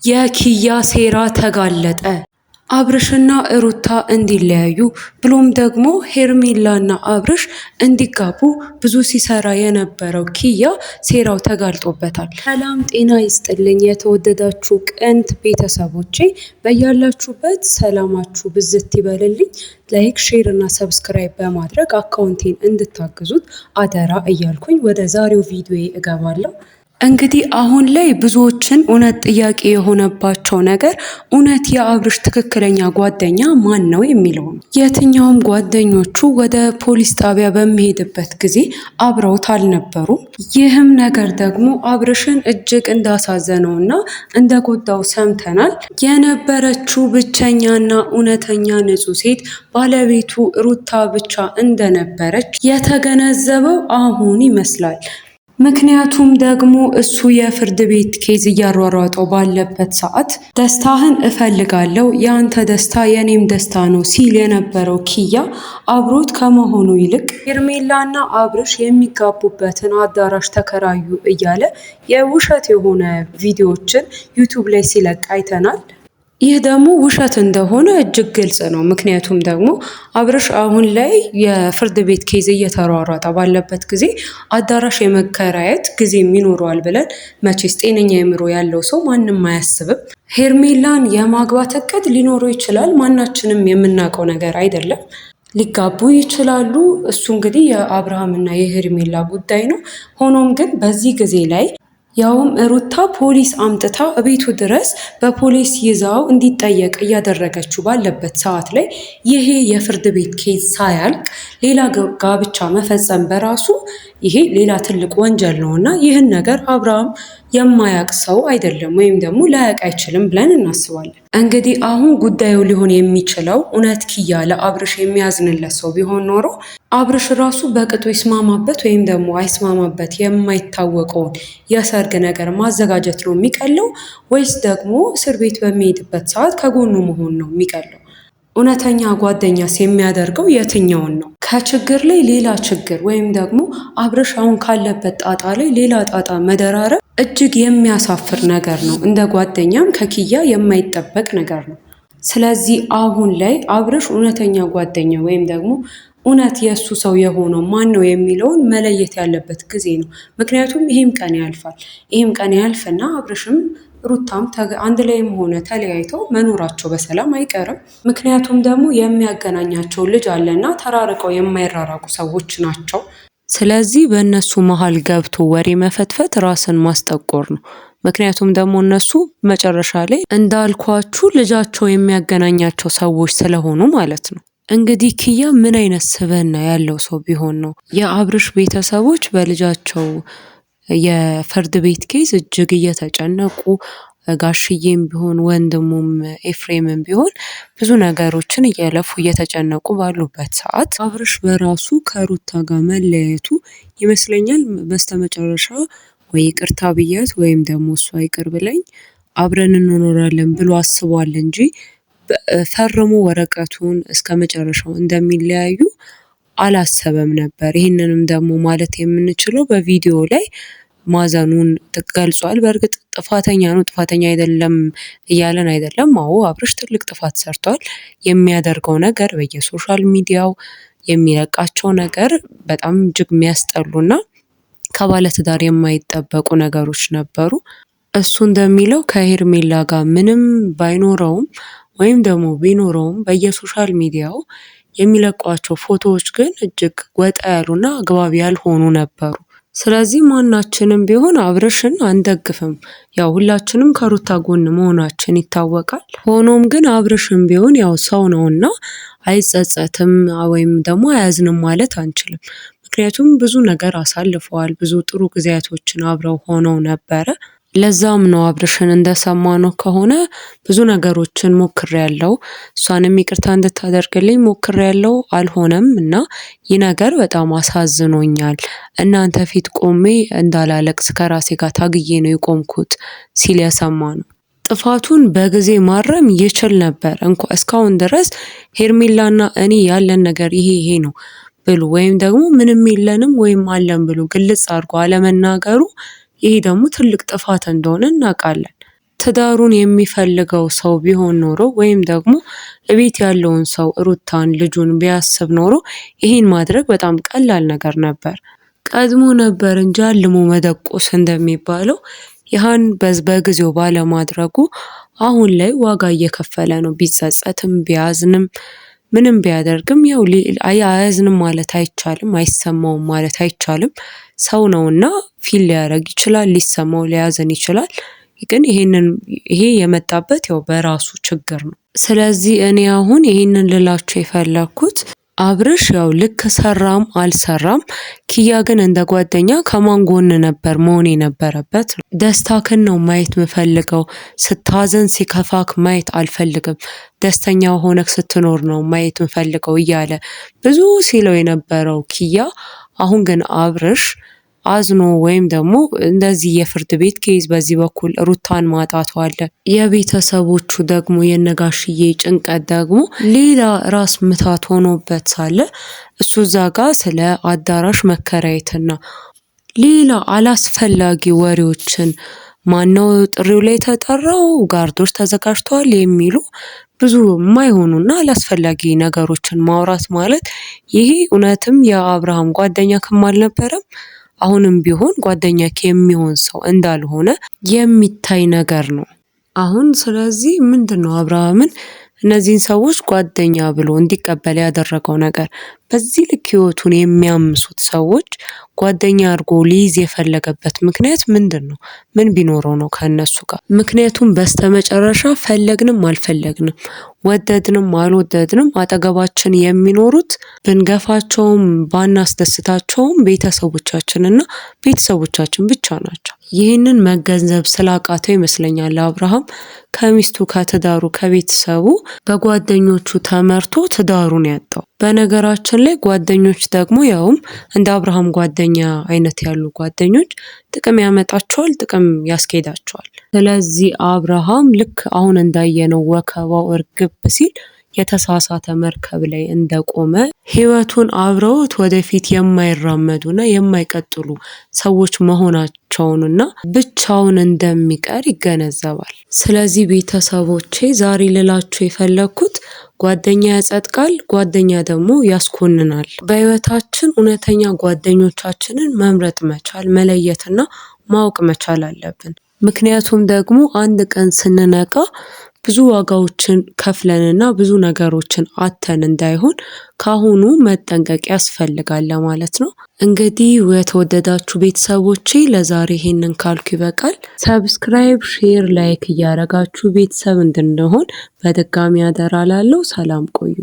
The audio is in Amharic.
የኪያ ሴራ ተጋለጠ። አብርሽና ሩታ እንዲለያዩ ብሎም ደግሞ ሄርሜላና አብርሽ እንዲጋቡ ብዙ ሲሰራ የነበረው ኪያ ሴራው ተጋልጦበታል። ሰላም ጤና ይስጥልኝ የተወደዳችሁ ቅንት ቤተሰቦቼ፣ በያላችሁበት ሰላማችሁ ብዝት ይበልልኝ። ላይክ ሼር እና ሰብስክራይብ በማድረግ አካውንቴን እንድታግዙት አደራ እያልኩኝ ወደ ዛሬው ቪዲዮ እገባለሁ። እንግዲህ አሁን ላይ ብዙዎችን እውነት ጥያቄ የሆነባቸው ነገር እውነት የአብርሽ ትክክለኛ ጓደኛ ማን ነው የሚለው ነው። የትኛውም ጓደኞቹ ወደ ፖሊስ ጣቢያ በሚሄድበት ጊዜ አብረውት አልነበሩም። ይህም ነገር ደግሞ አብርሽን እጅግ እንዳሳዘነውና እንደጎዳው ሰምተናል። የነበረችው ብቸኛና እውነተኛ ንጹህ ሴት ባለቤቱ ሩታ ብቻ እንደነበረች የተገነዘበው አሁን ይመስላል። ምክንያቱም ደግሞ እሱ የፍርድ ቤት ኬዝ እያሯሯጠው ባለበት ሰዓት ደስታህን እፈልጋለሁ፣ የአንተ ደስታ የኔም ደስታ ነው ሲል የነበረው ኪያ አብሮት ከመሆኑ ይልቅ ሄርሜላና አብርሽ የሚጋቡበትን አዳራሽ ተከራዩ እያለ የውሸት የሆነ ቪዲዮዎችን ዩቱብ ላይ ሲለቅ አይተናል። ይህ ደግሞ ውሸት እንደሆነ እጅግ ግልጽ ነው። ምክንያቱም ደግሞ አብርሽ አሁን ላይ የፍርድ ቤት ኬዝ እየተሯሯጠ ባለበት ጊዜ አዳራሽ የመከራየት ጊዜ ይኖረዋል ብለን መቼስ ጤነኛ አእምሮ ያለው ሰው ማንም አያስብም። ሄርሜላን የማግባት እቅድ ሊኖረው ይችላል። ማናችንም የምናውቀው ነገር አይደለም። ሊጋቡ ይችላሉ። እሱ እንግዲህ የአብርሃምና የሄርሜላ ጉዳይ ነው። ሆኖም ግን በዚህ ጊዜ ላይ ያውም ሩታ ፖሊስ አምጥታ እቤቱ ድረስ በፖሊስ ይዛው እንዲጠየቅ እያደረገችው ባለበት ሰዓት ላይ ይሄ የፍርድ ቤት ኬዝ ሳያልቅ ሌላ ጋብቻ መፈጸም በራሱ ይሄ ሌላ ትልቅ ወንጀል ነው እና ይህን ነገር አብርሃም የማያውቅ ሰው አይደለም፣ ወይም ደግሞ ላያውቅ አይችልም ብለን እናስባለን። እንግዲህ አሁን ጉዳዩ ሊሆን የሚችለው እውነት ኪያ ለአብርሽ የሚያዝንለት ሰው ቢሆን ኖሮ አብርሽ ራሱ በቅጡ ይስማማበት ወይም ደግሞ አይስማማበት የማይታወቀውን የሰርግ ነገር ማዘጋጀት ነው የሚቀለው፣ ወይስ ደግሞ እስር ቤት በሚሄድበት ሰዓት ከጎኑ መሆን ነው የሚቀለው? እውነተኛ ጓደኛስ የሚያደርገው የትኛውን ነው? ከችግር ላይ ሌላ ችግር ወይም ደግሞ አብርሽ አሁን ካለበት ጣጣ ላይ ሌላ ጣጣ መደራረብ እጅግ የሚያሳፍር ነገር ነው። እንደ ጓደኛም ከኪያ የማይጠበቅ ነገር ነው። ስለዚህ አሁን ላይ አብርሽ እውነተኛ ጓደኛ ወይም ደግሞ እውነት የእሱ ሰው የሆነው ማን ነው የሚለውን መለየት ያለበት ጊዜ ነው። ምክንያቱም ይህም ቀን ያልፋል። ይህም ቀን ያልፍና አብርሽም ሩታም አንድ ላይም ሆነ ተለያይተው መኖራቸው በሰላም አይቀርም። ምክንያቱም ደግሞ የሚያገናኛቸው ልጅ አለና ተራርቀው የማይራራቁ ሰዎች ናቸው። ስለዚህ በእነሱ መሀል ገብቶ ወሬ መፈትፈት ራስን ማስጠቆር ነው። ምክንያቱም ደግሞ እነሱ መጨረሻ ላይ እንዳልኳችሁ ልጃቸው የሚያገናኛቸው ሰዎች ስለሆኑ ማለት ነው። እንግዲህ ኪያ ምን አይነት ስብዕና ያለው ሰው ቢሆን ነው የአብርሽ ቤተሰቦች በልጃቸው የፍርድ ቤት ኬዝ እጅግ እየተጨነቁ፣ ጋሽዬም ቢሆን ወንድሙም ኤፍሬምም ቢሆን ብዙ ነገሮችን እያለፉ እየተጨነቁ ባሉበት ሰዓት አብርሽ በራሱ ከሩታ ጋር መለያየቱ ይመስለኛል በስተመጨረሻ ወይ ይቅርታ ብያት ወይም ደግሞ እሷ ይቅር ብለኝ አብረን እንኖራለን ብሎ አስቧል እንጂ ፈርሞ ወረቀቱን እስከ መጨረሻው እንደሚለያዩ አላሰበም ነበር። ይህንንም ደግሞ ማለት የምንችለው በቪዲዮ ላይ ማዘኑን ገልጿል። በእርግጥ ጥፋተኛ ነው ጥፋተኛ አይደለም እያለን አይደለም። አዎ አብርሽ ትልቅ ጥፋት ሰርቷል። የሚያደርገው ነገር በየሶሻል ሚዲያው የሚለቃቸው ነገር በጣም እጅግ የሚያስጠሉና ከባለትዳር የማይጠበቁ ነገሮች ነበሩ። እሱ እንደሚለው ከሄርሜላ ጋር ምንም ባይኖረውም ወይም ደግሞ ቢኖረውም በየሶሻል ሚዲያው የሚለቋቸው ፎቶዎች ግን እጅግ ወጣ ያሉና አግባብ ያልሆኑ ነበሩ። ስለዚህ ማናችንም ቢሆን አብርሽን አንደግፍም። ያው ሁላችንም ከሩታ ጎን መሆናችን ይታወቃል። ሆኖም ግን አብርሽም ቢሆን ያው ሰው ነውና አይጸጸትም ወይም ደግሞ አያዝንም ማለት አንችልም። ምክንያቱም ብዙ ነገር አሳልፈዋል። ብዙ ጥሩ ጊዜያቶችን አብረው ሆነው ነበረ። ለዛም ነው አብርሽን እንደሰማነው ከሆነ ብዙ ነገሮችን ሞክሬያለሁ፣ እሷንም ይቅርታ እንድታደርግልኝ ሞክሬያለሁ፣ አልሆነም እና ይህ ነገር በጣም አሳዝኖኛል። እናንተ ፊት ቆሜ እንዳላለቅስ ከራሴ ጋር ታግዬ ነው የቆምኩት ሲል የሰማነው። ጥፋቱን በጊዜ ማረም ይችል ነበር። እስካሁን ድረስ ሄርሜላና እኔ ያለን ነገር ይሄ ነው ብሎ ወይም ደግሞ ምንም የለንም ወይም አለን ብሎ ግልጽ አድርጎ አለመናገሩ ይሄ ደግሞ ትልቅ ጥፋት እንደሆነ እናውቃለን። ትዳሩን የሚፈልገው ሰው ቢሆን ኖሮ ወይም ደግሞ እቤት ያለውን ሰው ሩታን ልጁን ቢያስብ ኖሮ ይሄን ማድረግ በጣም ቀላል ነገር ነበር። ቀድሞ ነበር እንጂ አልሞ መደቆስ እንደሚባለው ይህን በጊዜው ባለማድረጉ አሁን ላይ ዋጋ እየከፈለ ነው። ቢጸጸትም ቢያዝንም ምንም ቢያደርግም ያው አያዝንም ማለት አይቻልም፣ አይሰማውም ማለት አይቻልም። ሰው ነውና ፊል ሊያደርግ ይችላል፣ ሊሰማው ሊያዝን ይችላል። ግን ይሄ የመጣበት ያው በራሱ ችግር ነው። ስለዚህ እኔ አሁን ይሄንን ልላችሁ የፈለኩት አብርሽ ያው ልክ ሰራም አልሰራም ኪያ ግን እንደ ጓደኛ ከማን ጎን ነበር መሆን የነበረበት? ደስታክን ነው ማየት የምፈልገው፣ ስታዘን ሲከፋክ ማየት አልፈልግም፣ ደስተኛ ሆነክ ስትኖር ነው ማየት የምፈልገው እያለ ብዙ ሲለው የነበረው ኪያ አሁን ግን አብርሽ አዝኖ ወይም ደግሞ እንደዚህ የፍርድ ቤት ኬዝ በዚህ በኩል ሩታን ማጣቱ አለ። የቤተሰቦቹ ደግሞ የነጋሽዬ ጭንቀት ደግሞ ሌላ ራስ ምታት ሆኖበት ሳለ እሱ እዛ ጋር ስለ አዳራሽ መከራየትና ሌላ አላስፈላጊ ወሬዎችን ማነው ጥሪው ላይ ተጠራው፣ ጋርዶች ተዘጋጅተዋል የሚሉ ብዙ የማይሆኑና አላስፈላጊ ነገሮችን ማውራት ማለት ይሄ እውነትም የአብርሃም ጓደኛ ክም አልነበረም። አሁንም ቢሆን ጓደኛክ የሚሆን ሰው እንዳልሆነ የሚታይ ነገር ነው አሁን። ስለዚህ ምንድነው አብርሃምን እነዚህን ሰዎች ጓደኛ ብሎ እንዲቀበል ያደረገው ነገር? በዚህ ልክ ህይወቱን የሚያምሱት ሰዎች ጓደኛ አድርጎ ሊይዝ የፈለገበት ምክንያት ምንድነው? ምን ቢኖረው ነው ከነሱ ጋር? ምክንያቱም በስተመጨረሻ ፈለግንም አልፈለግንም ወደድንም አልወደድንም አጠገባችን የሚኖሩት ብንገፋቸውም ባናስደስታቸውም ቤተሰቦቻችንና ቤተሰቦቻችን ብቻ ናቸው። ይህንን መገንዘብ ስላቃተው ይመስለኛል አብርሃም ከሚስቱ ከትዳሩ ከቤተሰቡ በጓደኞቹ ተመርቶ ትዳሩን ያጣው። በነገራችን ላይ ጓደኞች ደግሞ ያውም እንደ አብርሃም ጓደኛ አይነት ያሉ ጓደኞች ጥቅም ያመጣቸዋል፣ ጥቅም ያስኬዳቸዋል። ስለዚህ አብርሃም ልክ አሁን እንዳየነው ወከባው እርግብ ሲል የተሳሳተ መርከብ ላይ እንደቆመ ህይወቱን አብረውት ወደፊት የማይራመዱና የማይቀጥሉ ሰዎች መሆናቸውንና ብቻውን እንደሚቀር ይገነዘባል። ስለዚህ ቤተሰቦቼ ዛሬ ልላችሁ የፈለኩት ጓደኛ ያጸድቃል፣ ጓደኛ ደግሞ ያስኮንናል። በህይወታችን እውነተኛ ጓደኞቻችንን መምረጥ መቻል መለየትና ማወቅ መቻል አለብን። ምክንያቱም ደግሞ አንድ ቀን ስንነቃ ብዙ ዋጋዎችን ከፍለንና ብዙ ነገሮችን አተን እንዳይሆን ካሁኑ መጠንቀቅ ያስፈልጋል ማለት ነው። እንግዲህ የተወደዳችሁ ቤተሰቦቼ ለዛሬ ይሄንን ካልኩ ይበቃል። ሰብስክራይብ፣ ሼር፣ ላይክ እያደረጋችሁ ቤተሰብ እንድንሆን በድጋሚ አደራ ላለው። ሰላም ቆዩ።